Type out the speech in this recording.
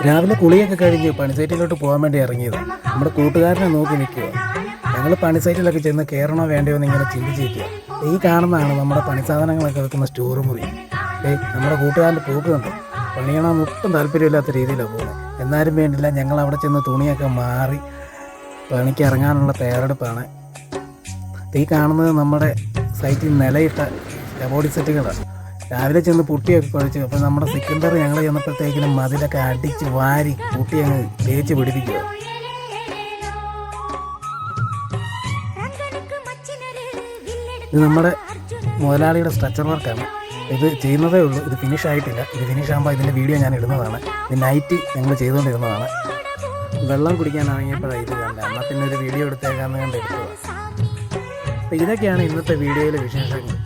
രാവിലെ കുളിയൊക്കെ കഴിഞ്ഞ് പണിസൈറ്റിലോട്ട് പോകാൻ വേണ്ടി ഇറങ്ങിയത്. നമ്മുടെ കൂട്ടുകാരനെ നോക്കി നിൽക്കുക. ഞങ്ങൾ പണിസൈറ്റിലൊക്കെ ചെന്ന് കയറണോ വേണ്ടയോ എന്ന് ഇങ്ങനെ ചിന്തിച്ചിരിക്കുക. ഈ കാണുന്നതാണ് നമ്മുടെ പണിസാധനങ്ങളൊക്കെ വെക്കുന്ന സ്റ്റോർ മുറി. നമ്മുടെ കൂട്ടുകാരൻ്റെ പോക്ക് കണ്ടു. പണിയണമെന്ന് ഒട്ടും താല്പര്യമില്ലാത്ത രീതിയിലാണ് പോകുന്നത്. എന്നാലും വേണ്ടില്ല, ഞങ്ങൾ അവിടെ ചെന്ന് തുണിയൊക്കെ മാറി പണിക്ക് ഇറങ്ങാനുള്ള തയ്യാറെടുപ്പാണ്. ഈ കാണുന്നത് നമ്മുടെ സൈറ്റിൽ നിലയിട്ട ബോഡി സെറ്റുകളാണ്. രാവിലെ ചെന്ന് പുട്ടിയൊക്കെ കുഴച്ച്. അപ്പോൾ നമ്മുടെ സിക്കന്ദർ ഞങ്ങൾ ചെന്നപ്പോഴത്തേക്കിനും മതിലൊക്കെ അടിച്ച് വാരി പുട്ടി അങ്ങ് തേച്ച് പിടിപ്പിക്കുക. ഇത് നമ്മുടെ മുതലാളിയുടെ സ്ട്രക്ചർ വർക്കാണ്. ഇത് ചെയ്യുന്നതേ ഉള്ളൂ, ഇത് ഫിനിഷ് ആയിട്ടില്ല. ഇത് ഫിനിഷ് ആകുമ്പോൾ ഇതിൻ്റെ വീഡിയോ ഞാൻ ഇടുന്നതാണ്. ഇത് നൈറ്റ് ഞങ്ങൾ ചെയ്തുകൊണ്ടിരുന്നതാണ്. വെള്ളം കുടിക്കാൻ ഇറങ്ങിയപ്പോഴാണ് ഇത് കണ്ടത്. എന്നാൽ പിന്നെ ഒരു വീഡിയോ എടുത്തേക്കാന്ന് കണ്ട് എടുത്തത്. അപ്പോൾ ഇതൊക്കെയാണ് ഇന്നത്തെ വീഡിയോയിലെ വിശേഷങ്ങൾ.